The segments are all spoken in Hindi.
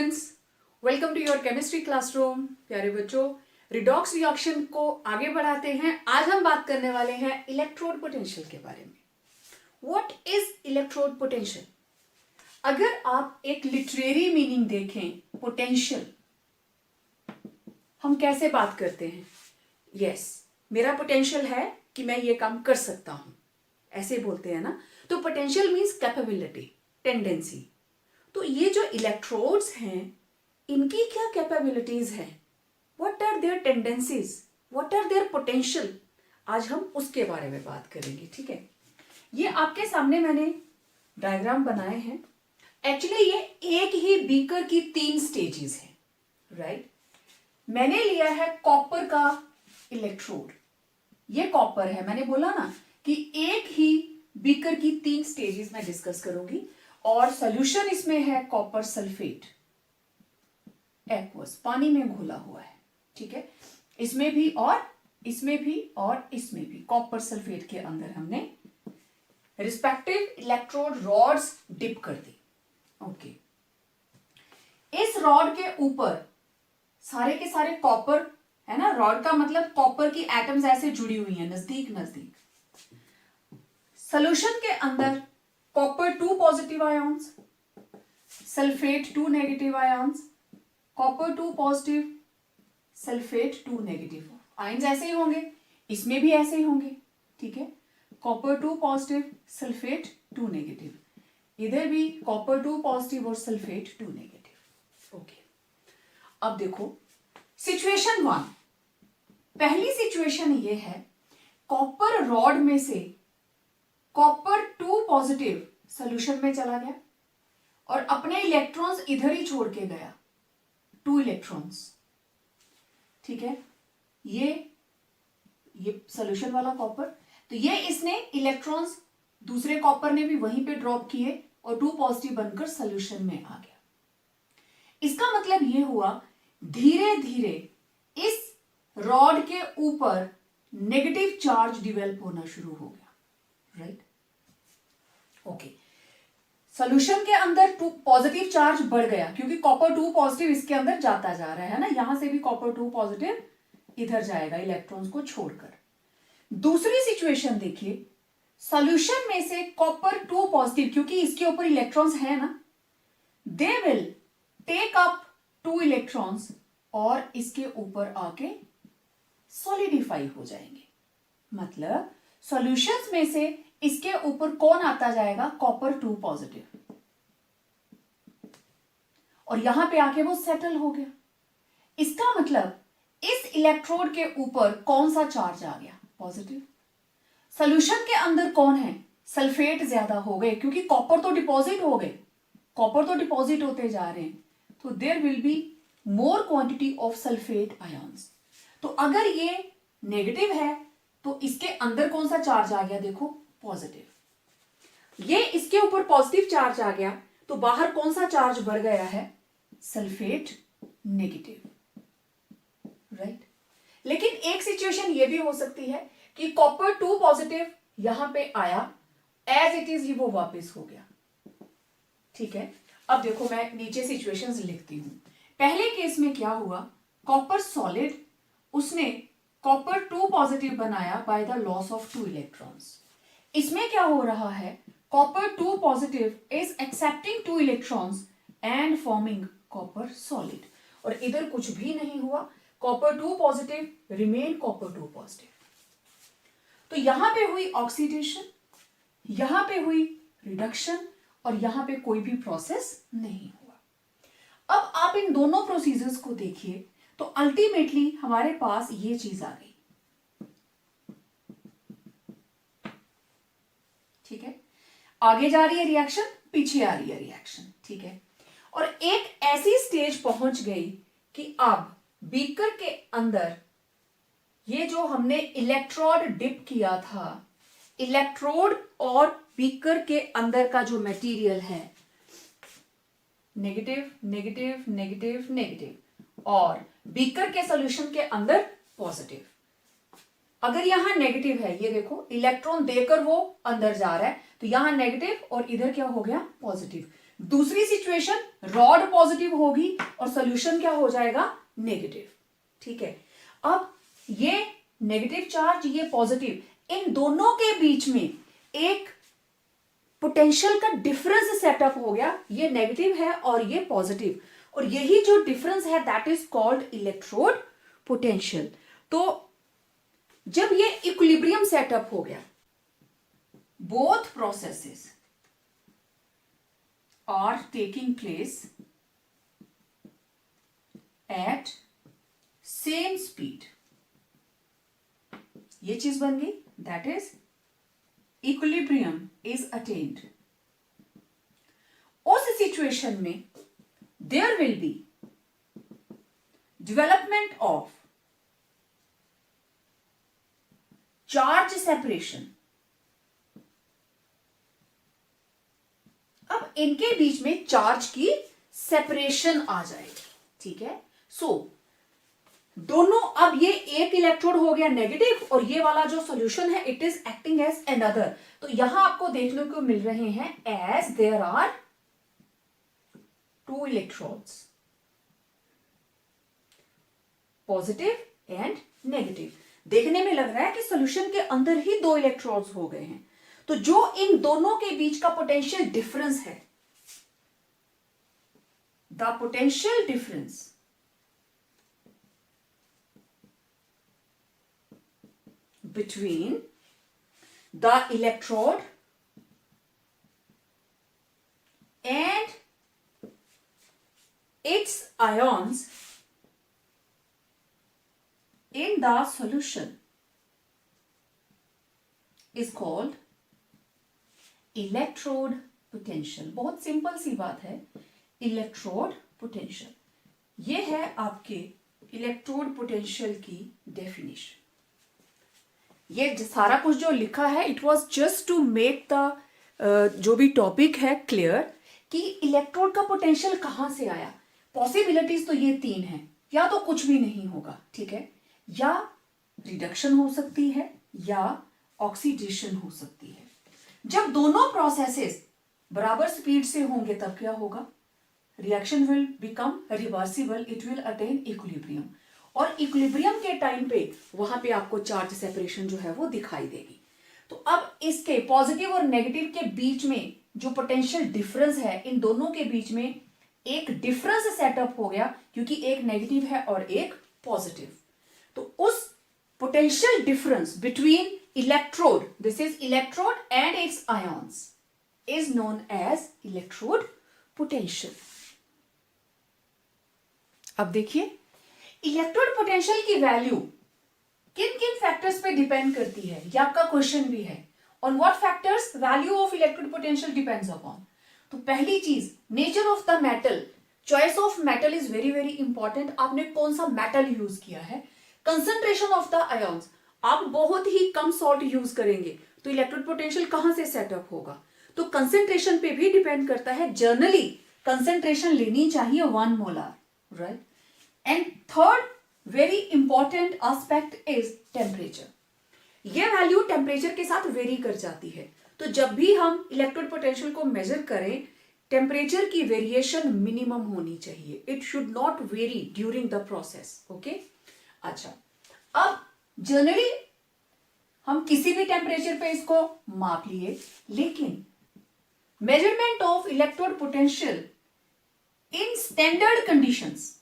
Students, welcome to your chemistry classroom. प्यारे बच्चों, रिडॉक्स रिएक्शन को आगे बढ़ाते हैं। आज हम बात करने वाले हैं इलेक्ट्रोड पोटेंशियल के बारे में। What is electrode potential? अगर आप एक लिटरेरी मीनिंग देखें पोटेंशियल, हम कैसे बात करते हैं? यस, मेरा पोटेंशियल है कि मैं ये काम कर सकता हूं, ऐसे बोलते हैं ना। तो पोटेंशियल मीन्स कैपेबिलिटी, टेंडेंसी। तो ये जो इलेक्ट्रोड्स हैं, इनकी क्या कैपेबिलिटीज हैं? What are their tendencies, what are their potential? आज हम उसके बारे में बात करेंगे, ठीक है। ये आपके सामने मैंने डायग्राम बनाए हैं। एक्चुअली ये एक ही बीकर की 3 स्टेजेस हैं, राइट। मैंने लिया है कॉपर का इलेक्ट्रोड। ये कॉपर है, मैंने बोला ना कि एक ही बीकर की 3 स्टेजेस मैं डिस्कस करूंगी। और सॉल्यूशन इसमें है कॉपर सल्फेट, एक्वस, पानी में घोला हुआ है, ठीक है। इसमें भी और इसमें भी और इसमें भी कॉपर सल्फेट के अंदर हमने रिस्पेक्टिव इलेक्ट्रोड रॉड्स डिप कर दी। ओके, इस रॉड के ऊपर सारे के सारे कॉपर है ना। रॉड का मतलब कॉपर की एटम्स ऐसे जुड़ी हुई हैं, नजदीक नजदीक। सॉल्यूशन के अंदर copper 2 positive ions, sulphate 2 negative ions, copper 2 positive, sulphate 2 negative. Ions ऐसे ही होंगे, इसमें भी ऐसे ही होंगे, ठीक है। कॉपर 2 पॉजिटिव, सल्फेट 2 नेगेटिव, इधर भी कॉपर 2 पॉजिटिव और सल्फेट 2 नेगेटिव। ओके, अब देखो सिचुएशन 1। पहली सिचुएशन ये है, कॉपर रॉड में से कॉपर 2 पॉजिटिव सॉल्यूशन में चला गया और अपने इलेक्ट्रॉन्स इधर ही छोड़ के गया, 2 इलेक्ट्रॉन्स, ठीक है। ये सॉल्यूशन वाला कॉपर, तो ये इसने इलेक्ट्रॉन्स दूसरे कॉपर ने भी वहीं पे ड्रॉप किए और 2 पॉजिटिव बनकर सॉल्यूशन में आ गया। इसका मतलब ये हुआ धीरे धीरे इस रॉड के ऊपर नेगेटिव चार्ज डिवेलप होना शुरू हो गया, राइट। ओके, सॉल्यूशन के अंदर 2 पॉजिटिव चार्ज बढ़ गया क्योंकि कॉपर 2 पॉजिटिव इसके अंदर जाता जा रहा है ना। यहां से भी कॉपर 2 पॉजिटिव इधर जाएगा इलेक्ट्रॉन्स को छोड़कर। दूसरी सिचुएशन देखिए, सॉल्यूशन में से कॉपर 2 पॉजिटिव, क्योंकि इसके ऊपर इलेक्ट्रॉन्स है ना, they will take up 2 electrons और इसके ऊपर आके सॉलिडिफाई हो जाएंगे। मतलब सॉल्यूशंस में से इसके ऊपर कौन आता जाएगा? कॉपर 2 पॉजिटिव, और यहां पे आके वो सेटल हो गया। इसका मतलब इस इलेक्ट्रोड के ऊपर कौन सा चार्ज आ गया? पॉजिटिव। सॉल्यूशन के अंदर कौन है? सल्फेट ज्यादा हो गए क्योंकि कॉपर तो डिपॉजिट हो गए, कॉपर तो डिपॉजिट होते जा रहे हैं, तो there will be more quantity of sulphate ions. तो अगर ये नेगेटिव है तो इसके अंदर कौन सा चार्ज आ गया? देखो, पॉजिटिव। ये इसके ऊपर पॉजिटिव चार्ज आ गया तो बाहर कौन सा चार्ज बढ़ गया है? Sulphate negative, right. लेकिन एक सिचुएशन ये भी हो सकती है कि कॉपर 2 पॉजिटिव यहां पे आया, एज इट इज ही वो वापस हो गया, ठीक है। अब देखो मैं नीचे सिचुएशंस लिखती हूं। पहले केस में क्या हुआ? कॉपर सॉलिड, उसने कॉपर 2 पॉजिटिव बनाया bye the loss of 2 electrons. इसमें क्या हो रहा है? Copper 2 positive is accepting 2 electrons and forming copper solid, और इधर कुछ भी नहीं हुआ, copper 2 positive remain copper 2 positive. तो यहां पे हुई ऑक्सीडेशन, यहां पे हुई रिडक्शन, और यहां पे कोई भी प्रोसेस नहीं हुआ। अब आप इन दोनों प्रोसीजर्स को देखिए तो अल्टीमेटली हमारे पास ये चीज आ गई, ठीक है। आगे जा रही है रिएक्शन, पीछे आ रही है रिएक्शन, ठीक है। और एक ऐसी स्टेज पहुंच गई कि अब बीकर के अंदर ये जो हमने इलेक्ट्रोड डिप किया था, इलेक्ट्रोड और बीकर के अंदर का जो मटेरियल है, नेगेटिव नेगेटिव नेगेटिव नेगेटिव, और बीकर के सॉल्यूशन के अंदर पॉजिटिव। अगर यहां नेगेटिव है, ये देखो इलेक्ट्रॉन देकर वो अंदर जा रहा है, तो यहां नेगेटिव और इधर क्या हो गया? पॉजिटिव। दूसरी सिचुएशन रॉड पॉजिटिव होगी और सॉल्यूशन क्या हो जाएगा, नेगेटिव। ठीक है, अब ये नेगेटिव चार्ज, ये पॉजिटिव, इन दोनों के बीच में एक पोटेंशियल का डिफरेंस सेटअप हो गया। ये नेगेटिव है और ये पॉजिटिव, और यही जो डिफरेंस है that is called electrode potential. तो जब ये इक्विलिब्रियम सेटअप हो गया, both processes are taking place at same speed, ये चीज बन गई, that is equilibrium is attained. उस सिचुएशन में there will be development of charge separation. अब इनके बीच में चार्ज की सेपरेशन आ जाएगी। ठीक है, सो दोनों, अब ये एक इलेक्ट्रोड हो गया नेगेटिव और ये वाला जो सॉल्यूशन है it is acting as another. तो यहां आपको देखने को मिल रहे हैं as there are two electrodes, positive and negative. देखने में लग रहा है कि सॉल्यूशन के अंदर ही दो इलेक्ट्रोड्स हो गए हैं। तो जो इन दोनों के बीच का पोटेंशियल डिफरेंस है, the potential difference between the electrode and its ions in the solution is called electrode potential। बहुत सिंपल सी बात है, इलेक्ट्रोड पोटेंशियल। ये है आपके इलेक्ट्रोड पोटेंशियल की डेफिनेशन। ये सारा कुछ जो लिखा है it was just to make the जो भी टॉपिक है क्लियर कि इलेक्ट्रोड का पोटेंशियल कहां से आया। पॉसिबिलिटीज तो ये तीन हैं, या तो कुछ भी नहीं होगा, ठीक है, या रिडक्शन हो सकती है या ऑक्सीडेशन हो सकती है। जब दोनों प्रोसेसेस बराबर स्पीड से होंगे तब क्या होगा, reaction will become reversible, it will attain equilibrium, और इक्विलिब्रियम के टाइम पे वहां पे आपको चार्ज सेपरेशन जो है वो दिखाई देगी। तो अब इसके पॉजिटिव और नेगेटिव के बीच में जो पोटेंशियल डिफरेंस है, इन दोनों के बीच में एक डिफरेंस सेटअप हो गया क्योंकि एक नेगेटिव है और एक पॉजिटिव। तो उस potential difference between electrode, this is electrode and its ions, is known as electrode potential. अब देखिए इलेक्ट्रोड पोटेंशियल की वैल्यू किन किन फैक्टर्स पे डिपेंड करती है, ये आपका क्वेश्चन भी है। On what factors value of electrode potential depends upon. तो पहली चीज nature of the metal, choice of metal is very very important. आपने कौन सा मेटल यूज किया है, कंसंट्रेशन ऑफ द आयंस, आप बहुत ही कम सॉल्ट यूज करेंगे तो इलेक्ट्रोड पोटेंशियल कहां से सेटअप होगा, तो कंसंट्रेशन पे भी डिपेंड करता है। जनरली कंसंट्रेशन लेनी चाहिए 1 molar, right. And third very important aspect is temperature. यह वैल्यू टेम्परेचर के साथ वेरी कर जाती है, तो जब भी हम इलेक्ट्रोड पोटेंशियल को मेजर करें टेम्परेचर की वेरिएशन मिनिमम होनी चाहिए, it should not very during the process, okay. अच्छा, अब जनरली हम किसी भी टेम्परेचर पे इसको माप लिए, लेकिन measurement of electrode potential in standard conditions,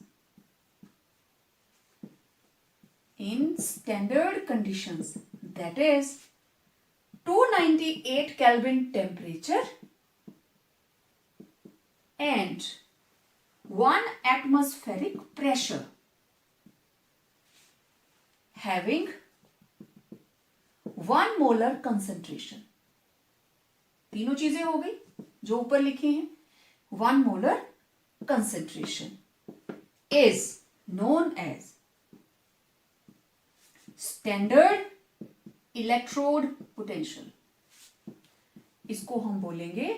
in standard conditions, that is 298 Kelvin temperature and 1 atmospheric pressure, having 1 molar concentration। तीनों चीजें हो गई जो ऊपर लिखी हैं। 1 molar concentration is known as standard electrode potential. इसको हम बोलेंगे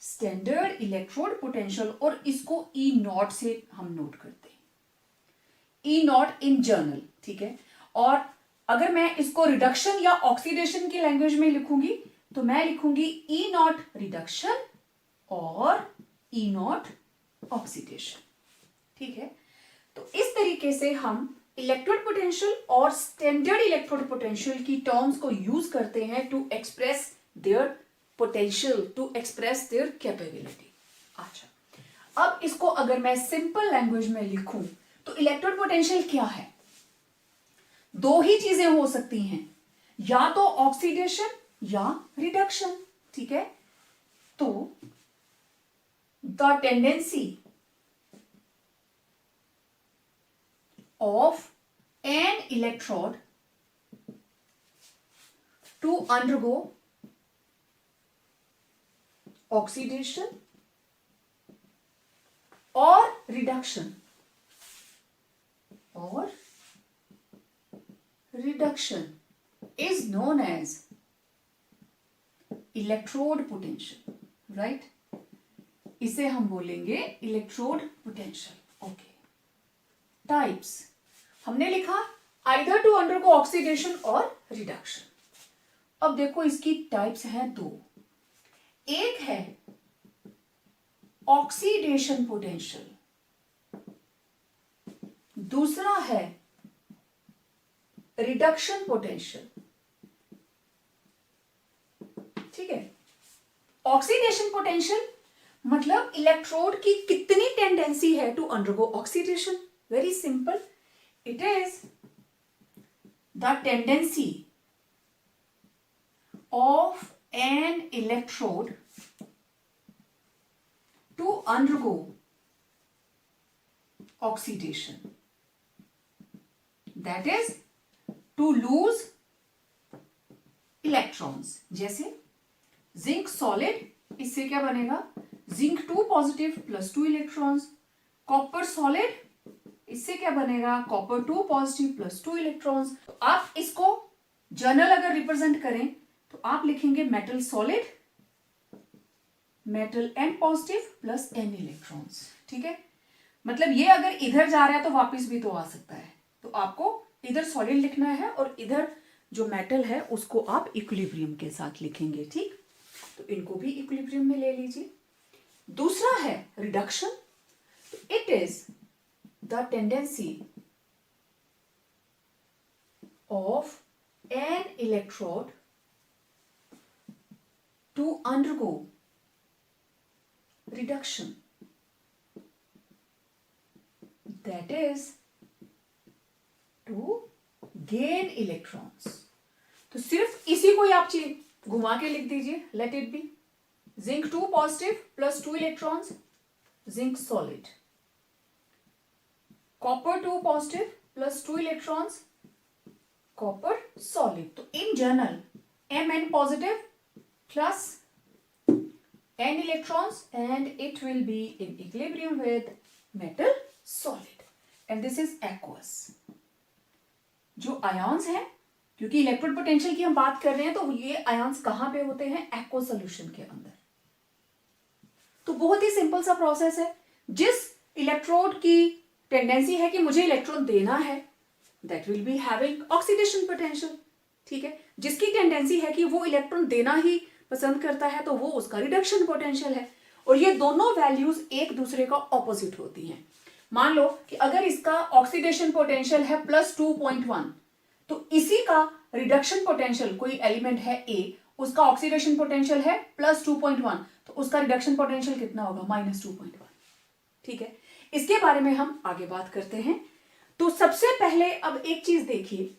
स्टैंडर्ड इलेक्ट्रोड पोटेंशियल, और इसको ई नॉट से हम नोट करते हैं, ई नॉट इन जर्नल, ठीक है। और अगर मैं इसको रिडक्शन या ऑक्सीडेशन की लैंग्वेज में लिखूंगी तो मैं लिखूंगी ई नॉट रिडक्शन और ई नॉट ऑक्सीडेशन। ठीक है, तो इस तरीके से हम इलेक्ट्रोड पोटेंशियल और स्टैंडर्ड इलेक्ट्रोड पोटेंशियल की टर्म्स को यूज करते हैं to express their potential, to express their capability. अच्छा, अब इसको अगर मैं सिंपल लैंग्वेज में लिखूं तो इलेक्ट्रोड पोटेंशियल क्या है? दो ही चीजें हो सकती हैं, या तो ऑक्सीडेशन या रिडक्शन। ठीक है, तो the tendency of an electrode to undergo oxidation or reduction is known as electrode potential, right? इसे हम बोलेंगे इलेक्ट्रोड पोटेंशियल। ओके, टाइप्स हमने लिखा आइदर टू अंडरगो ऑक्सीडेशन और रिडक्शन। अब देखो इसकी टाइप्स हैं दो, एक है ऑक्सीडेशन पोटेंशियल, दूसरा है रिडक्शन पोटेंशियल। ठीक है, ऑक्सीडेशन पोटेंशियल मतलब इलेक्ट्रोड की कितनी टेंडेंसी है to undergo oxidation. Very simple, it is the tendency of an electrode to undergo oxidation, that is to lose electrons। जैसे जिंक सॉलिड, इससे क्या बनेगा, zinc 2 positive plus 2 electrons. Copper solid, इससे क्या बनेगा, कॉपर 2 पॉजिटिव प्लस 2 इलेक्ट्रॉन्स। तो आप इसको जर्नल अगर रिप्रेजेंट करें तो आप लिखेंगे metal solid, metal n positive plus n electrons. ठीक है, मतलब ये अगर इधर जा रहा है तो वापस भी तो आ सकता है, तो आपको इधर सॉलिड लिखना है और इधर जो मेटल है उसको आप इक्विलिब्रियम के साथ लिखेंगे। ठीक, तो इनको भी इक्विलिब्रियम में ले लीजिए। दूसरा है reduction, it is the tendency of an electrode to undergo reduction, that is to gain electrons। तो सिर्फ इसी को ही आप घुमा के लिख दीजिए, let it be zinc 2 positive plus 2 electrons, zinc solid। Copper 2 positive plus 2 electrons, copper solid. तो in general Mn positive plus n electrons and it will be in equilibrium with metal solid and this is aqueous. जो आयंस हैं, क्योंकि इलेक्ट्रोड पोटेंशियल की हम बात कर रहे हैं, तो ये आयंस कहां पे होते हैं, एक्वस सॉल्यूशन के अंदर। तो बहुत ही सिंपल सा प्रोसेस है। जिस इलेक्ट्रोड की टेंडेंसी है कि मुझे इलेक्ट्रॉन देना है, that will be having oxidation potential. ठीक है, जिसकी टेंडेंसी है कि वो इलेक्ट्रॉन देना ही पसंद करता है तो वो उसका रिडक्शन पोटेंशियल है। और ये दोनों वैल्यूज एक दूसरे का ऑपोजिट होती हैं। मान लो कि अगर इसका ऑक्सीडेशन पोटेंशियल है +2.1, तो इसी का रिडक्शन पोटेंशियल, कोई एलिमेंट है A, उसका ऑक्सीडेशन पोटेंशियल है +2.1, तो उसका रिडक्शन पोटेंशियल कितना होगा, -2.1। ठीक है, इसके बारे में हम आगे बात करते हैं। तो सबसे पहले अब एक चीज देखिए,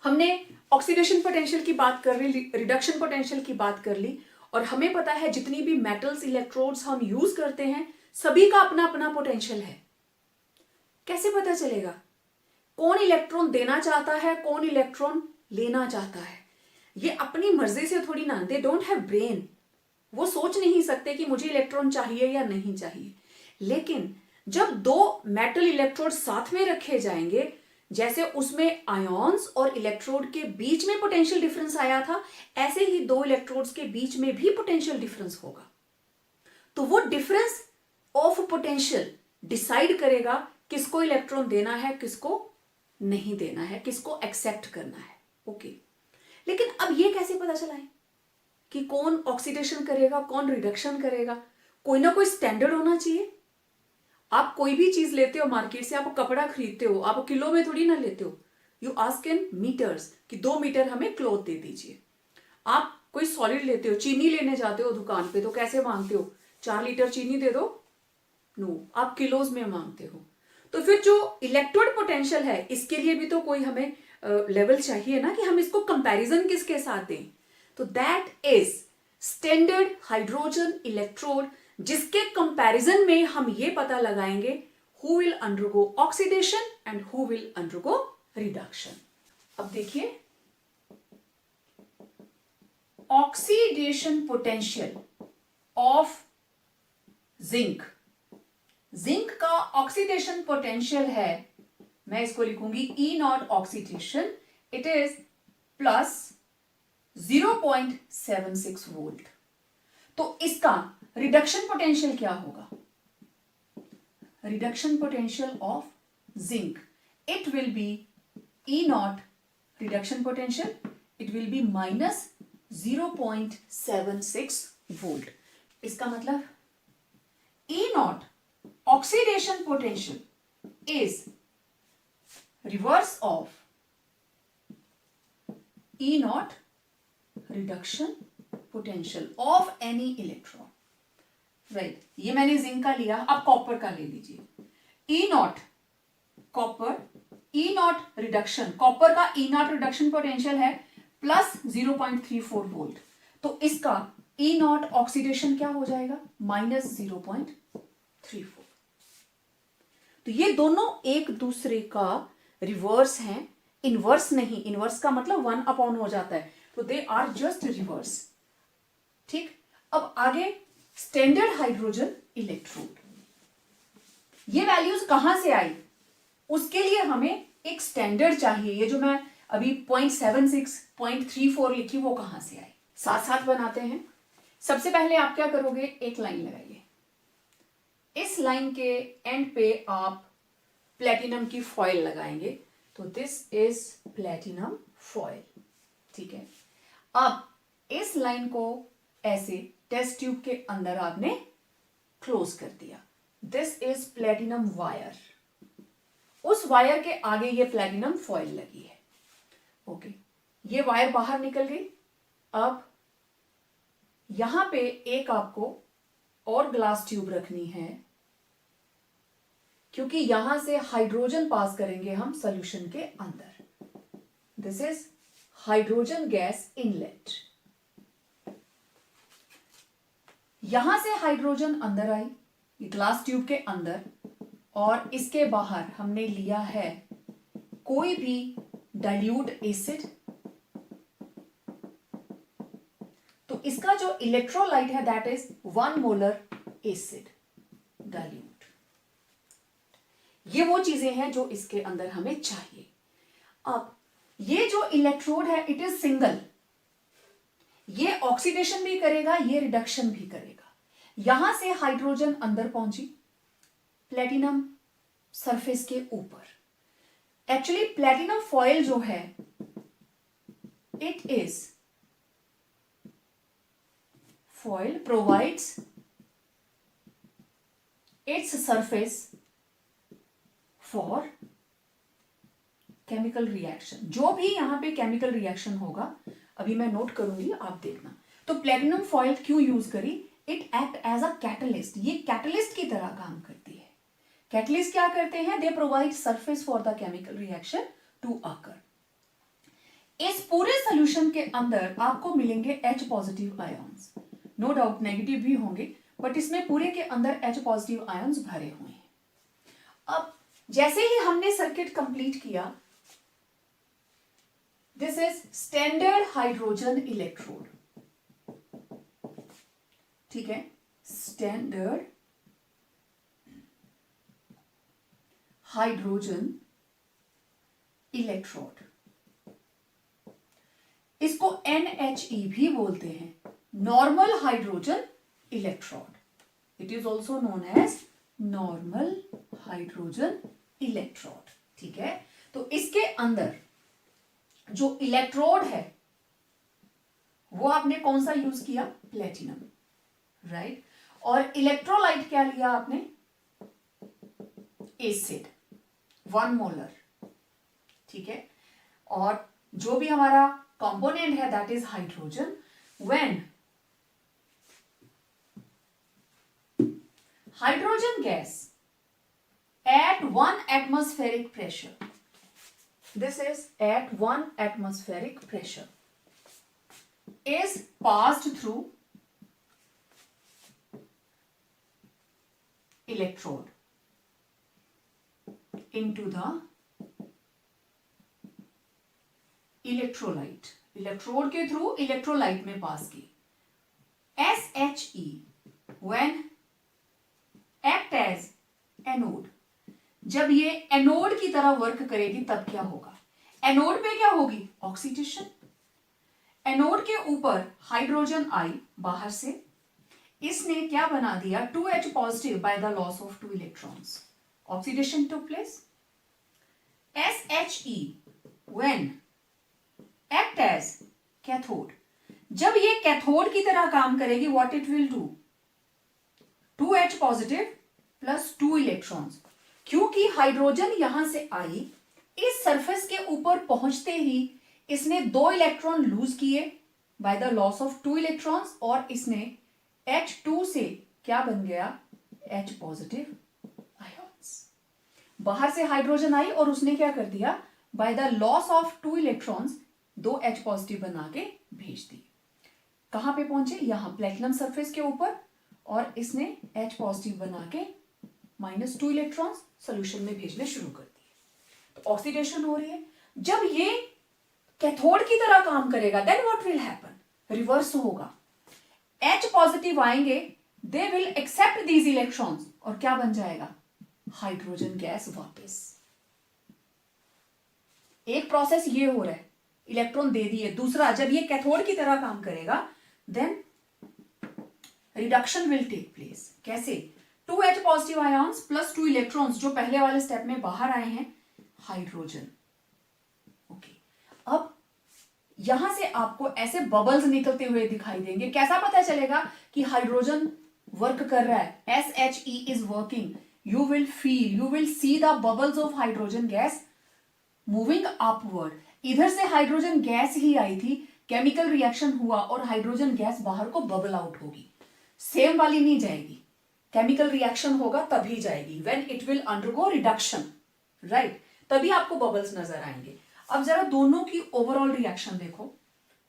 हमने ऑक्सीडेशन पोटेंशियल की बात कर ली, रिडक्शन पोटेंशियल की बात कर ली, और हमें पता है जितनी भी मेटल्स इलेक्ट्रोड्स हम यूज करते हैं सभी का अपना अपना पोटेंशियल है। कैसे पता चलेगा कौन इलेक्ट्रॉन देना चाहता है, कौन इलेक्ट्रॉन लेना चाहता है? ये अपनी मर्जी से थोड़ी ना, दे डोंट हैव ब्रेन, वो सोच नहीं सकते कि मुझे इलेक्ट्रॉन चाहिए या नहीं चाहिए। लेकिन जब दो मेटल इलेक्ट्रोड साथ में रखे जाएंगे, जैसे उसमें आयॉन्स और इलेक्ट्रोड के बीच में पोटेंशियल डिफरेंस आया था, ऐसे ही दो इलेक्ट्रोड्स के बीच में भी पोटेंशियल डिफरेंस होगा। तो वो डिफरेंस ऑफ पोटेंशियल डिसाइड करेगा किसको इलेक्ट्रॉन देना है, किसको नहीं देना है, किसको एक्सेप्ट करना है। ओके, लेकिन अब ये कैसे पता चलाएं कि कौन ऑक्सीडेशन करेगा, कौन रिडक्शन करेगा? कोई ना कोई स्टैंडर्ड होना चाहिए। आप कोई भी चीज लेते हो मार्केट से, आप कपड़ा खरीदते हो, आप किलो में थोड़ी ना लेते हो। यू आस्क इन मीटर्स कि 2 मीटर हमें क्लॉथ दे दीजिए। आप कोई सॉलिड लेते हो, चीनी लेने जाते हो दुकान पे तो कैसे मांगते हो, 4 लीटर चीनी दे दो? नो, आप किलोज में मांगते हो। तो फिर जो इलेक्ट्रोड पोटेंशियल है, इसके लिए भी तो कोई हमें लेवल चाहिए ना, कि हम इसको कंपैरिजन किसके साथ दें। तो that is standard hydrogen electrode, जिसके कंपैरिजन में हम ये पता लगाएंगे who will undergo oxidation and who will undergo reduction. अब देखिए, oxidation potential of zinc. Zinc का ऑक्सीडेशन पोटेंशियल है, मैं इसको लिखूंगी E naught oxidation, it is plus 0.76 volt. तो इसका रिडक्शन पोटेंशियल क्या होगा? Reduction potential of zinc, it will be E naught reduction potential, it will be minus 0.76 volt. इसका मतलब ई not oxidation potential is reverse of E naught reduction potential of any electron, right? ये मैंने जिंक का लिया, अब कॉपर का ले लीजिए। E not copper, E not reduction, copper का E नॉट रिडक्शन पोटेंशियल है प्लस 0.34 वोल्ट। तो इसका E नॉट ऑक्सीडेशन क्या हो जाएगा? माइनस 0.34। तो ये दोनों एक दूसरे का रिवर्स हैं, इनवर्स नहीं। इनवर्स का मतलब 1 अपॉन हो जाता है, तो दे आर जस्ट रिवर्स। ठीक, अब आगे स्टैंडर्ड हाइड्रोजन इलेक्ट्रोड, ये वैल्यूज कहां से आई? उसके लिए हमें एक स्टैंडर्ड चाहिए। ये जो मैं अभी 0.76, 0.34 लिखी, वो कहां से आई? साथ साथ बनाते हैं। सबसे पहले आप क्या करोगे, एक लाइन लगाइए। इस लाइन के एंड पे आप प्लेटिनम की फॉयल लगाएंगे, तो दिस इज प्लेटिनम फॉयल। ठीक है, अब इस लाइन को ऐसे टेस्ट ट्यूब के अंदर आपने क्लोज कर दिया। दिस इज प्लेटिनम वायर, उस वायर के आगे ये प्लेटिनम फॉयल लगी है। ओके, ये वायर बाहर निकल गई। अब यहां पे एक आपको और ग्लास ट्यूब रखनी है, क्योंकि यहां से हाइड्रोजन पास करेंगे हम सॉल्यूशन के अंदर। This is hydrogen gas inlet. यहां से हाइड्रोजन अंदर आई ग्लास ट्यूब के अंदर, और इसके बाहर हमने लिया है कोई भी डाइल्यूट एसिड। तो इसका जो इलेक्ट्रोलाइट है that is 1 molar acid dilute. ये वो चीजें हैं जो इसके अंदर हमें चाहिए। अब ये जो इलेक्ट्रोड है इट इज सिंगल, ये ऑक्सीडेशन भी करेगा, ये रिडक्शन भी करेगा। यहां से हाइड्रोजन अंदर पहुंची प्लेटिनम सरफेस के ऊपर। एक्चुअली प्लेटिनम फॉयल जो है it is foil provides its surface for chemical reaction. जो भी यहां पे केमिकल रिएक्शन होगा, अभी मैं नोट करूंगी, आप देखना। तो प्लेटिनम फॉयल क्यों यूज करी? It act as a catalyst, ये कैटलिस्ट की तरह काम करती है। कैटलिस्ट क्या करते हैं? They provide surface for the chemical reaction to occur. इस पूरे सोल्यूशन के अंदर आपको मिलेंगे H positive ions, no doubt negative भी होंगे, बट इसमें पूरे के अंदर H पॉजिटिव आयंस भरे हुए हैं। अब जैसे ही हमने सर्किट कंप्लीट किया, this is standard hydrogen electrode. ठीक है, स्टैंडर्ड हाइड्रोजन इलेक्ट्रोड, इसको NHE भी बोलते हैं, normal hydrogen electrode. It is also known as normal hydrogen electrode. ठीक है, तो इसके अंदर जो इलेक्ट्रोड है वो आपने कौन सा यूज किया? Platinum, right. और इलेक्ट्रोलाइट क्या लिया आपने, एसिड 1 मोलर, ठीक है। और जो भी हमारा कंपोनेंट है that is hydrogen. When hydrogen gas at 1 atmospheric pressure, this is at 1 atmospheric pressure, is passed through electrode into the electrolyte, electrode के थ्रू electrolyte में पास की। SHE when act as anode, जब ये एनोड की तरह वर्क करेगी तब क्या होगा, एनोड पे क्या होगी, ऑक्सीडेशन। एनोड के ऊपर हाइड्रोजन आई बाहर से, इसने क्या बना दिया, 2H positive by the loss of 2 electrons, oxidation took place. SHE when act as cathode, जब ये कैथोड की तरह काम करेगी what it will do, 2H positive plus 2 electrons. क्योंकि हाइड्रोजन यहां से आई, इस सरफेस के ऊपर पहुंचते ही इसने 2 इलेक्ट्रॉन लूज किए bye the loss of 2 electrons, और इसने H2 से क्या बन गया, H पॉजिटिव आयॉन्स। बाहर से हाइड्रोजन आई और उसने क्या कर दिया, bye the loss of 2 electrons 2 H positive बना के भेज दी। कहां पे पहुंचे, यहां प्लेटिनम सरफेस के ऊपर, और इसने H पॉजिटिव बना के -2 इलेक्ट्रॉन्स सोल्यूशन में भेजने शुरू कर दिए। तो ऑक्सीडेशन हो रही है। जब ये कैथोड की तरह काम करेगा then what will happen, reverse होगा। H पॉजिटिव आएंगे, they will accept these electrons, और क्या बन जाएगा, हाइड्रोजन गैस वापस। एक प्रोसेस ये हो रहा है, इलेक्ट्रॉन दे दिए। दूसरा, जब ये कैथोड की तरह काम करेगा then reduction will take place. कैसे, 2H positive ions plus 2 electrons जो पहले वाले स्टेप में बाहर आए हैं, हाइड्रोजन। ओके, अब यहां से आपको ऐसे बबल्स निकलते हुए दिखाई देंगे। कैसा पता चलेगा कि हाइड्रोजन वर्क कर रहा है, SHE is working, you will feel, you will see the bubbles of hydrogen gas moving upward. इधर से हाइड्रोजन गैस ही आई थी, केमिकल रिएक्शन हुआ और हाइड्रोजन गैस बाहर को बबल आउट होगी, सेम वाली नहीं जाएगी। केमिकल रिएक्शन होगा तभी जाएगी, when it will undergo reduction, right, तभी आपको बबल्स नजर आएंगे। अब जरा दोनों की ओवरऑल रिएक्शन देखो,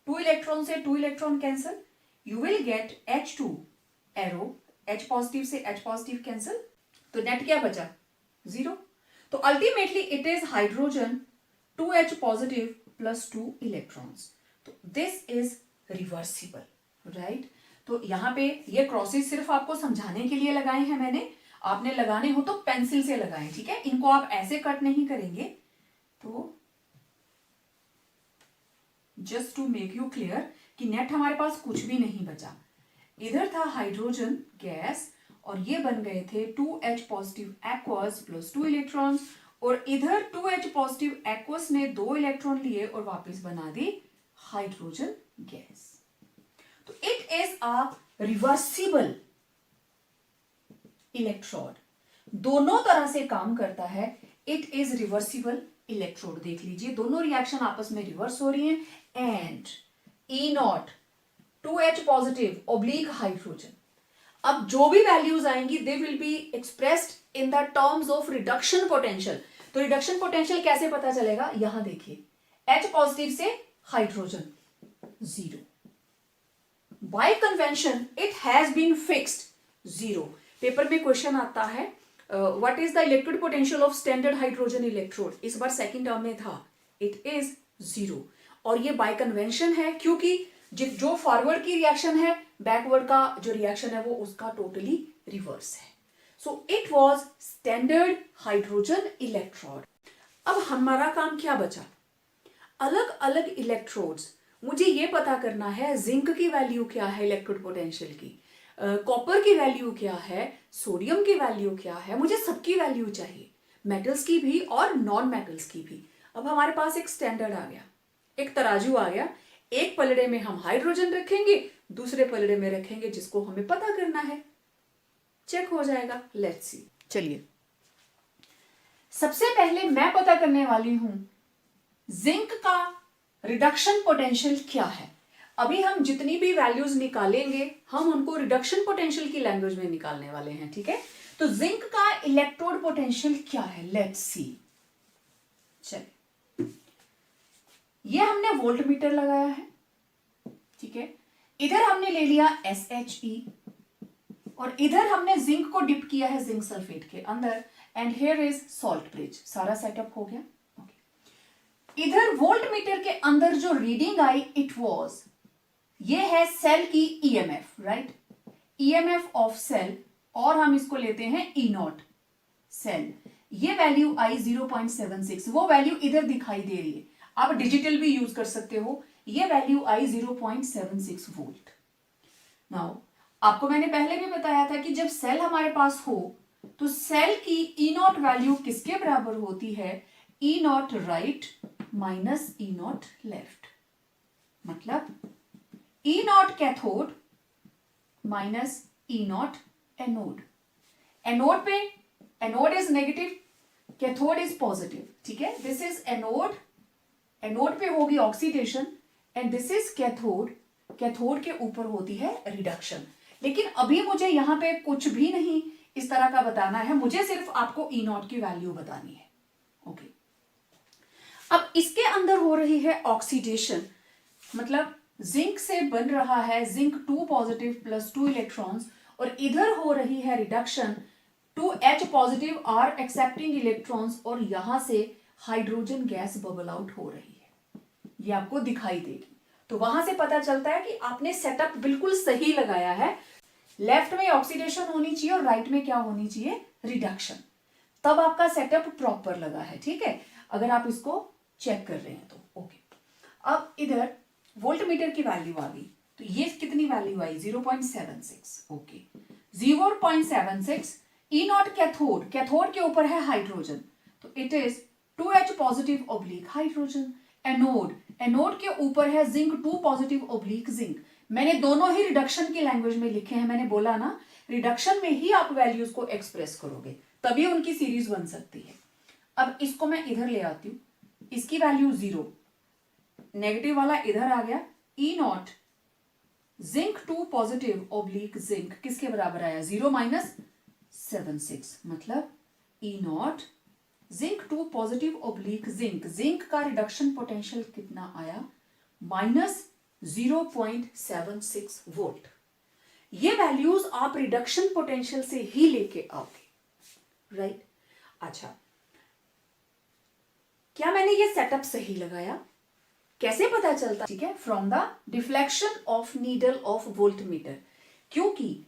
2 इलेक्ट्रॉन से 2 electron cancel, you will get H2 arrow, H positive से H पॉजिटिव कैंसिल, तो नेट क्या बचा, 0। तो ultimately it is hydrogen 2H positive plus 2 electrons. तो दिस इज रिवर्सिबल, राइट। तो यहां पे ये क्रॉसेस सिर्फ आपको समझाने के लिए लगाए हैं मैंने, आपने लगाने हो तो पेंसिल से लगाएं, ठीक है, इनको आप ऐसे कट नहीं करेंगे। तो just to make you clear कि नेट हमारे पास कुछ भी नहीं बचा। इधर था हाइड्रोजन गैस और ये बन गए थे 2H positive aqueous plus 2 electrons, और इधर 2H पॉजिटिव एक्वस ने 2 इलेक्ट्रॉन लिए और वापस बना दी हाइड्रोजन गैस। तो it is a reversible electrode, दोनों तरह से काम करता है। इट इज रिवर्सिबल इलेक्ट्रोड, देख लीजिए दोनों रिएक्शन आपस में रिवर्स हो रही हैं। And E0 2H positive oblique hydrogen, अब जो भी वैल्यूज आएंगी they will be expressed in the terms of reduction potential. तो रिडक्शन पोटेंशियल कैसे पता चलेगा, यहां देखिए, H पॉजिटिव से hydrogen 0, by convention it has been fixed 0। Paper में क्वेश्चन आता है what is the electric potential of standard hydrogen electrode, इस बार सेकंड टर्म में था, इट इज 0। और ये बाय कन्वेंशन है क्योंकि जो फॉरवर्ड की रिएक्शन है, बैकवर्ड का जो रिएक्शन है वो उसका टोटली रिवर्स है। So it was standard hydrogen electrode. अब हमारा काम क्या बचा, अलग अलग इलेक्ट्रोड्स, मुझे ये पता करना है जिंक की वैल्यू क्या है इलेक्ट्रिक पोटेंशियल की, कॉपर की वैल्यू क्या है, सोडियम की वैल्यू क्या है, मुझे सबकी वैल्यू चाहिए, मेटल्स की भी और नॉन मेटल्स की भी। अब हमारे पास एक स्टैंडर्ड आ गया, एक तराजू आ गया, एक पलड़े में हम हाइड्रोजन रखेंगे, दूसरे पलड़े में रखेंगे जिसको हमें पता करना है, चेक हो जाएगा। Let's see. चलिए, सबसे पहले मैं पता करने वाली हूं जिंक का रिडक्शन पोटेंशियल क्या है। अभी हम जितनी भी वैल्यूज निकालेंगे हम उनको रिडक्शन पोटेंशियल की लैंग्वेज में निकालने वाले हैं, ठीक है। तो जिंक का इलेक्ट्रोड पोटेंशियल क्या है, लेट्स सी। चलिए, ये हमने वोल्ट मीटर लगाया है, ठीक है। इधर हमने ले लिया SHE और इधर हमने जिंक को डिप किया है जिंक सल्फेट के अंदर, and here is salt bridge. सारा सेटअप हो गया। इधर वोल्ट मीटर के अंदर जो रीडिंग आई इट वाज, ये है सेल की EMF, राइट, EMF ऑफ सेल, और हम इसको लेते हैं E0 सेल। ये वैल्यू आई 0.76, वो वैल्यू इधर दिखाई दे रही है, आप डिजिटल भी यूज कर सकते हो। ये वैल्यू आई 0.76 वोल्ट। नाउ आपको मैंने पहले भी बताया था कि जब सेल हमारे पास हो तो सेल की E0 वैल्यू किसके बराबर होती है, E0 right minus E0 left. मतलब E0 cathode minus E0 anode. Anode पे, anode is negative, cathode is positive, ठीक है। दिस इज एनोड, एनोड पे होगी oxidation, and this is cathode, cathode के ऊपर होती है रिडक्शन। लेकिन अभी मुझे यहां पे कुछ भी नहीं इस तरह का बताना है, मुझे सिर्फ आपको E0 की वैल्यू बतानी है, ओके। अब इसके अंदर हो रही है ऑक्सीडेशन, मतलब जिंक से बन रहा है जिंक 2 पॉजिटिव प्लस 2 इलेक्ट्रॉन्स, और इधर हो रही है reduction 2H positive are accepting electrons, और यहां से हाइड्रोजन गैस बबल आउट हो रही है, ये आपको दिखाई देगी। तो वहां से पता चलता है कि आपने सेटअप बिल्कुल सही लगाया है। लेफ्ट में ऑक्सीडेशन होनी चाहिए और राइट में क्या होनी चाहिए, रिडक्शन, तब आपका सेटअप प्रॉपर लगा है, ठीक है। अगर आप इसको चेक कर रहे हैं तो ओके। अब इधर वोल्ट मीटर की वैल्यू आ गई, तो ये कितनी वैल्यू आई, 0.76, ओके। 0.76 E0 कैथोड, कैथोड के ऊपर है हाइड्रोजन, तो it is 2H positive oblique hydrogen. Anode, anode के ऊपर है जिंक 2 पॉजिटिव ऑब्लिक जिंक। मैंने दोनों ही रिडक्शन की लैंग्वेज में लिखे हैं, मैंने बोला ना रिडक्शन में ही आप वैल्यूज को एक्सप्रेस करोगे तभी उनकी सीरीज बन सकती है। अब इसको मैं इधर ले आती हूं, इसकी वैल्यू 0, नेगेटिव वाला इधर आ गया, E0 zinc 2 positive oblique zinc किसके बराबर आया, 0 माइनस 76, मतलब E0 zinc 2 positive oblique zinc, zinc का रिडक्शन पोटेंशियल कितना आया, माइनस 0.76 वोल्ट। ये वैल्यूज आप रिडक्शन पोटेंशियल से ही लेके आओगे, राइट। अच्छा, क्या मैंने ये सेटअप सही लगाया, कैसे पता चलता, ठीक है, from the deflection of needle of voltmeter, क्योंकि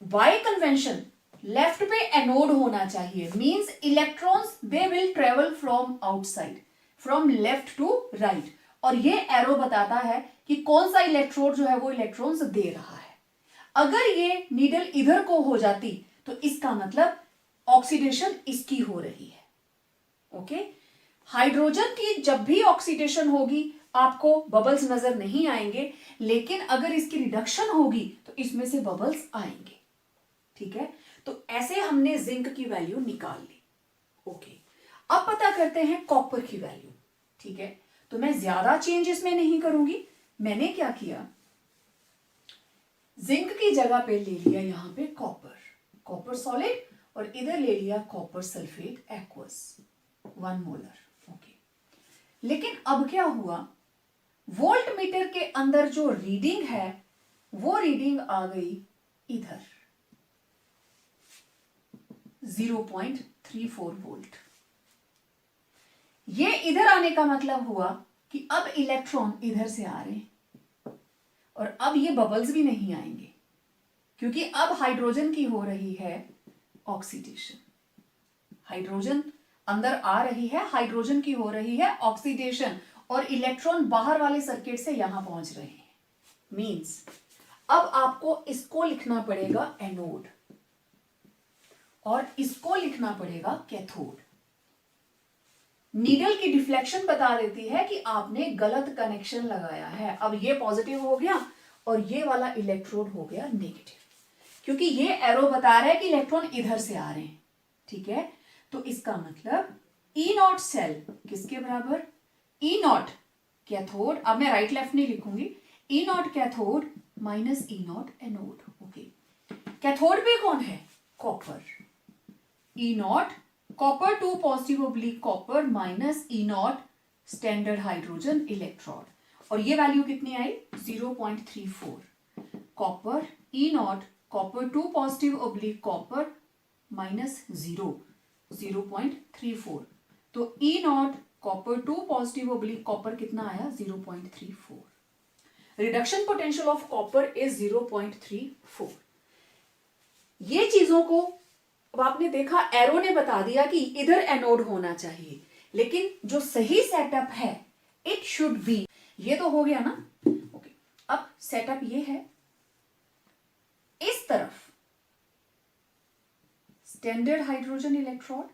बाय कन्वेंशन लेफ्ट पे एनोड होना चाहिए, means electrons they will travel from outside, from left to right, और ये एरो बताता है कि कौन सा इलेक्ट्रोड जो है वो इलेक्ट्रॉन्स दे रहा है। अगर ये नीडल इधर को हो जाती तो इसका मतलब ऑक्सीडेशन इसकी हो रही है, ओके। हाइड्रोजन की जब भी ऑक्सीडेशन होगी आपको बबल्स नजर नहीं आएंगे, लेकिन अगर इसकी रिडक्शन होगी तो इसमें से बबल्स आएंगे, ठीक है। तो ऐसे हमने जिंक की वैल्यू निकाल ली, ओके। अब पता करते हैं कॉपर की वैल्यू, ठीक है। तो मैं ज्यादा चेंज इसमें नहीं करूंगी, मैंने क्या किया, जिंक की जगह पे ले लिया यहां पे कॉपर, कॉपर सॉलिड, और इधर ले लिया copper sulphate aqueous 1 molar, okay. लेकिन अब क्या हुआ, वोल्ट मीटर के अंदर जो रीडिंग है वो रीडिंग आ गई इधर 0.34 वोल्ट। ये इधर आने का मतलब हुआ कि अब इलेक्ट्रॉन इधर से आ रहे हैं और अब ये बबल्स भी नहीं आएंगे, क्योंकि अब हाइड्रोजन की हो रही है ऑक्सीडेशन, हाइड्रोजन अंदर आ रही है, हाइड्रोजन की हो रही है ऑक्सीडेशन, और इलेक्ट्रॉन बाहर वाले सर्किट से यहां पहुंच रहे हैं। मींस अब आपको इसको लिखना पड़ेगा एनोड और इसको लिखना पड़ेगा कैथोड। नीडल की डिफ्लेक्शन बता देती है कि आपने गलत कनेक्शन लगाया है। अब ये पॉजिटिव हो गया और ये वाला इलेक्ट्रोड हो गया नेगेटिव, क्योंकि ये एरो बता रहा है कि इलेक्ट्रॉन इधर से आ रहे हैं, ठीक है। तो इसका मतलब ई नॉट सेल किसके बराबर, ई नॉट कैथोड, अब मैं राइट लेफ्ट नहीं लिखूंगी, E naught cathode minus E naught anode. Okay, cathode पे कौन है, copper, E naught copper 2 positive oblique copper minus E naught standard hydrogen electron, और ये वैल्यू कितनी आई 0.34, copper E naught copper 2 positive oblique copper minus 0.34, तो E naught copper 2 positive oblique copper कितना आया 0.34। Reduction potential of copper is 0.34। ये चीजों को अब आपने देखा, एरो ने बता दिया कि इधर एनोड होना चाहिए, लेकिन जो सही सेटअप है इट शुड बी, ये तो हो गया ना। ओके, अब सेटअप ये है, इस तरफ स्टैंडर्ड हाइड्रोजन इलेक्ट्रोड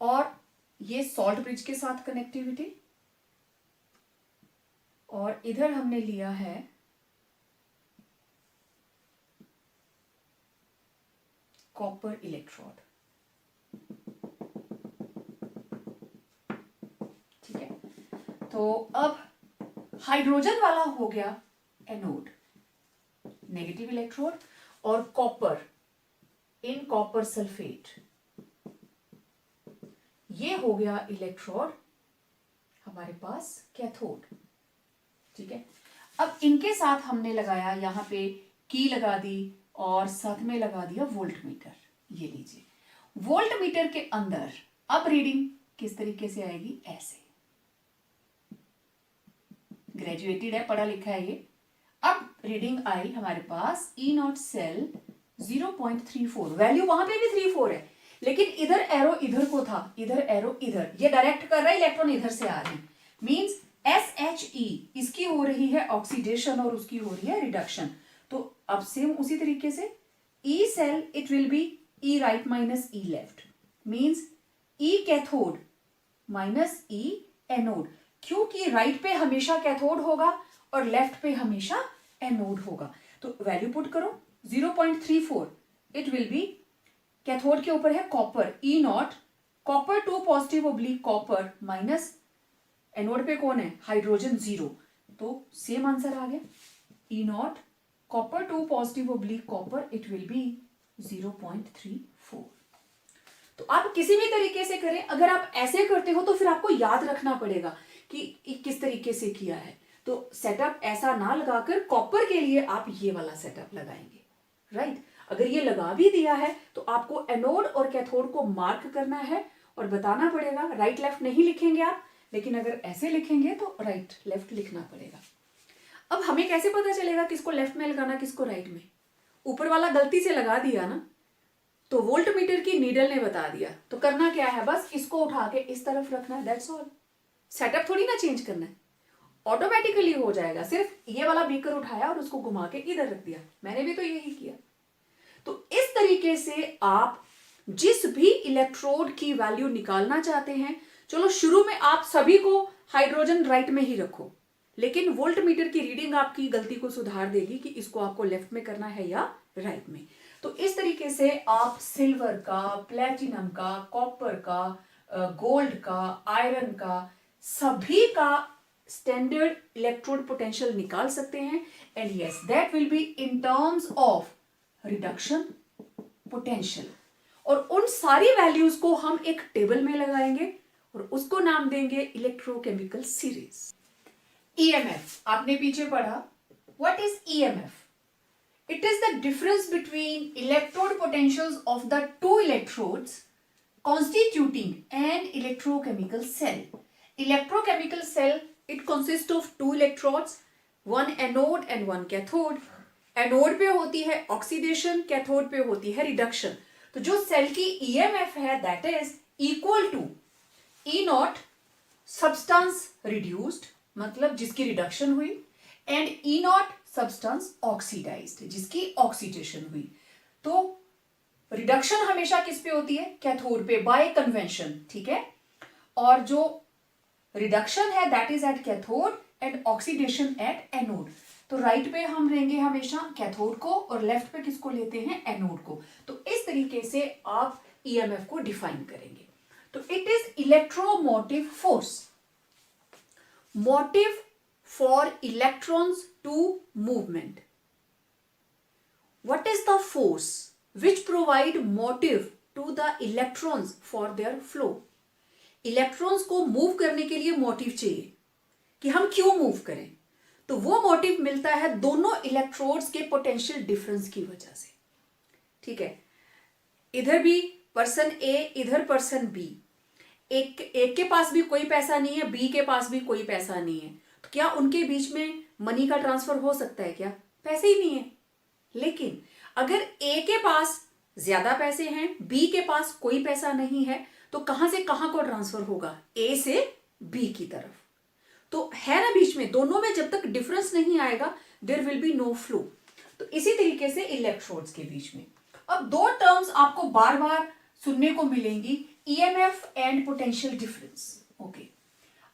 और ये सॉल्ट ब्रिज के साथ कनेक्टिविटी, और इधर हमने लिया है कॉपर इलेक्ट्रोड, ठीक है। तो अब हाइड्रोजन वाला हो गया एनोड, नेगेटिव इलेक्ट्रोड, और कॉपर इन कॉपर सल्फेट, ये हो गया इलेक्ट्रोड हमारे पास कैथोड, ठीक है। अब इनके साथ हमने लगाया यहां पे की लगा दी और साथ में लगा दिया वोल्ट मीटर। ये लीजिए, वोल्ट मीटर के अंदर अब रीडिंग किस तरीके से आएगी, ऐसे, ग्रेजुएटेड है, पढ़ा लिखा है ये। अब रीडिंग आई हमारे पास ई नॉट सेल 0.34, वैल्यू वहां पे भी 34 है, लेकिन इधर एरो इधर को था, इधर एरो इधर, ये डायरेक्ट कर रहा है, इलेक्ट्रॉन इधर से आ रहे हैं, मींस SHE इसकी हो रही है ऑक्सीडेशन और उसकी हो रही है रिडक्शन। तो अब सेम उसी तरीके से E cell it will be E right minus E left, means E cathode minus E anode, क्योंकि राइट पे हमेशा कैथोड होगा और लेफ्ट पे हमेशा एनोड होगा। तो वैल्यू पुट करो 0.34, इट विल बी, कैथोड के ऊपर है copper E naught copper 2 positive oblique copper minus anode पे कौन है हाइड्रोजन 0, तो सेम आंसर आ गया, E naught copper 2 positive oblique copper it will be 0.34। तो आप किसी भी तरीके से करें, अगर आप ऐसे करते हो तो फिर आपको याद रखना पड़ेगा कि किस तरीके से किया है। तो सेटअप ऐसा ना लगाकर कॉपर के लिए आप ये वाला सेटअप लगाएंगे, राइट। अगर ये लगा भी दिया है तो आपको एनोड और कैथोड को मार्क करना है और बताना पड़ेगा, राइट लेफ्ट नहीं लिखेंगे आप, लेकिन अगर ऐसे लिखेंगे तो राइट लेफ्ट लिखना पड़ेगा। अब हमें कैसे पता चलेगा किसको लेफ्ट में लगाना किसको राइट में, ऊपर वाला गलती से लगा दिया ना, तो वोल्ट मीटर की नीडल ने बता दिया, तो करना क्या है, बस इसको उठा के इस तरफ रखना है, दैट्स ऑल। सेटअप थोड़ी ना चेंज करना है, ऑटोमेटिकली हो जाएगा। सिर्फ ये वाला बीकर उठाया और उसको घुमा के इधर रख दिया, मैंने भी तो यही किया। तो इस तरीके से आप जिस भी इलेक्ट्रोड की वैल्यू निकालना चाहते हैं, चलो शुरू में आप सभी को हाइड्रोजन राइट में ही रखो, लेकिन वोल्ट मीटर की रीडिंग आपकी गलती को सुधार देगी कि इसको आपको लेफ्ट में करना है या राइट में। तो इस तरीके से आप सिल्वर का, प्लेटिनम का, कॉपर का, गोल्ड का, आयरन का, सभी का स्टैंडर्ड इलेक्ट्रोड पोटेंशियल निकाल सकते हैं। And yes, that will be in terms of reduction potential, और उन सारी वैल्यूज को हम एक टेबल में लगाएंगे और उसको नाम देंगे इलेक्ट्रोकेमिकल सीरीज। EMF आपने पीछे पढ़ा, what is EMF? It is the difference between electrode potentials of the two electrodes constituting an electrochemical cell. Electrochemical cell, it consists of two electrodes, one anode and one cathode. Anode पे होती है oxidation, cathode पे होती है reduction. तो जो सेल की EMF है that is equal to E naught substance reduced, मतलब जिसकी रिडक्शन हुई, and E naught substance oxidised, जिसकी ऑक्सीडेशन हुई। तो रिडक्शन हमेशा किस पे होती है, कैथोड पे, बाय कन्वेंशन, ठीक है। और जो रिडक्शन है that is at cathode and oxidation at anode. तो राइट पे हम लेंगे हमेशा कैथोड को और लेफ्ट पे किसको लेते हैं, एनोड को। तो इस तरीके से आप ईएमएफ को डिफाइन करेंगे। तो it is electromotive force, motive for electrons to movement. What is the force which provide motive to the electrons for their flow? Electrons को मूव करने के लिए मोटिव चाहिए कि हम क्यों मूव करें, तो वो मोटिव मिलता है दोनों इलेक्ट्रोड्स के पोटेंशियल डिफरेंस की वजह से। ठीक है, इधर भी पर्सन ए, इधर पर्सन बी, एक के पास भी कोई पैसा नहीं है, बी के पास भी कोई पैसा नहीं है, तो क्या उनके बीच में मनी का ट्रांसफर हो सकता है क्या? पैसे ही नहीं है। लेकिन अगर ए के पास ज्यादा पैसे हैं, बी के पास कोई पैसा नहीं है, तो कहां से कहां को ट्रांसफर होगा, ए से बी की तरफ। तो है ना बीच में, दोनों में जब तक डिफरेंस नहीं आएगा there will be no flow. तो इसी तरीके से इलेक्ट्रोड्स के बीच में। अब दो टर्म्स आपको बार बार सुनने को मिलेंगी, EMF and potential difference. Okay,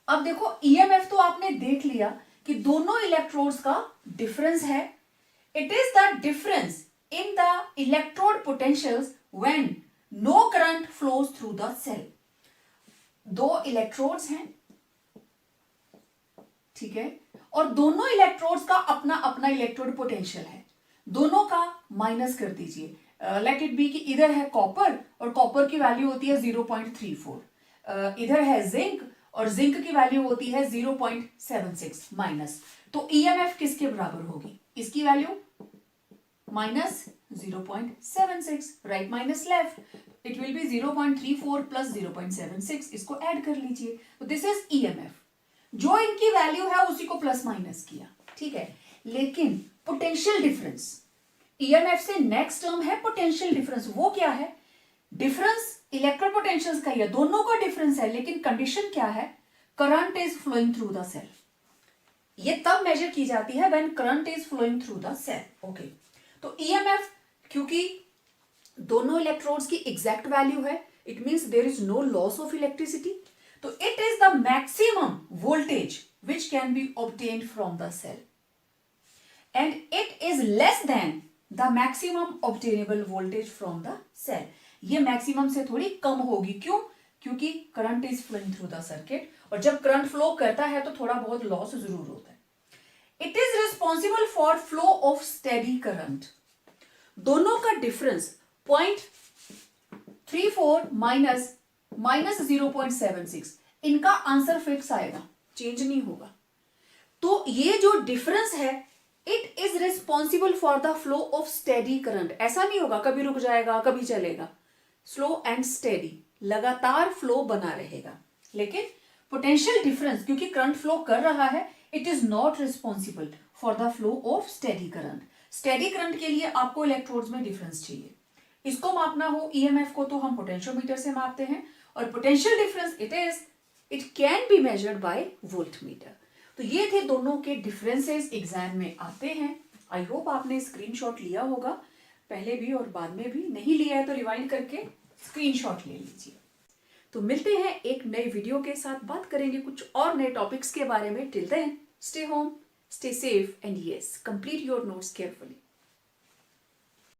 अब देखो ईएमएफ तो आपने देख लिया कि दोनों इलेक्ट्रोड्स का डिफरेंस है। It is the difference in the electrode potentials when no current flows through the cell. दो इलेक्ट्रोड्स हैं, ठीक है, और दोनों इलेक्ट्रोड्स का अपना अपना इलेक्ट्रोड पोटेंशियल है। दोनों का माइनस कर दीजिए। लेट इट बी कि इधर है कॉपर और कॉपर की वैल्यू होती है 0.34, इधर है जिंक और जिंक की वैल्यू होती है 0.76 माइनस। तो ईएमएफ किसके बराबर होगी, इसकी value minus 0.76, right minus left, it will be 0.34 plus 0.76, इसको ऐड कर लीजिए। तो दिस इज ईएमएफ, जो इनकी वैल्यू है उसी को प्लस माइनस किया, ठीक है। लेकिन पोटेंशियल डिफरेंस, ईएमएफ से नेक्स्ट टर्म है पोटेंशियल डिफरेंस। वो क्या है, डिफरेंस इलेक्ट्रिक पोटेंशियल्स का ही है, दोनों का डिफरेंस है, लेकिन कंडीशन क्या है, current is flowing through the cell. ये तब मेजर की जाती है when current is flowing through the cell. Okay, तो ईएमएफ क्योंकि दोनों इलेक्ट्रोड्स की एग्जैक्ट वैल्यू है, it means there is no loss of electricity. तो it is the maximum voltage which can be obtained from the cell and it is less than the maximum obtainable voltage from the cell. ये मैक्सिमम से थोड़ी कम होगी, क्यों, क्योंकि current is flowing through the circuit, और जब करंट फ्लो करता है तो थोड़ा बहुत लॉस जरूर होता है। It is responsible for flow of steady current. दोनों का डिफरेंस 0.34 माइनस 0.76, इनका आंसर फिक्स आएगा, चेंज नहीं होगा। तो ये जो डिफरेंस है, it is responsible for the flow of steady current. ऐसा नहीं होगा कभी रुक जाएगा कभी चलेगा, स्लो एंड स्टेडी, लगातार फ्लो बना रहेगा। लेकिन पोटेंशियल डिफरेंस, क्योंकि करंट फ्लो कर रहा है, it is not responsible for the flow of steady current. Steady current के लिए आपको इलेक्ट्रोड्स में डिफरेंस चाहिए। इसको मापना हो ईएमएफ को तो हम पोटेंशियोमीटर से मापते हैं, और potential difference it can be measured by voltmeter. तो ये थे दोनों के डिफरेंसेस, एग्जाम में आते हैं। आई होप आपने स्क्रीनशॉट लिया होगा, पहले भी और बाद में भी। नहीं लिया है तो रिवाइंड करके स्क्रीनशॉट ले लीजिए। तो मिलते हैं एक नए वीडियो के साथ, बात करेंगे कुछ और नए टॉपिक्स के बारे में। Till then, stay home, stay safe, and yes, complete your notes carefully.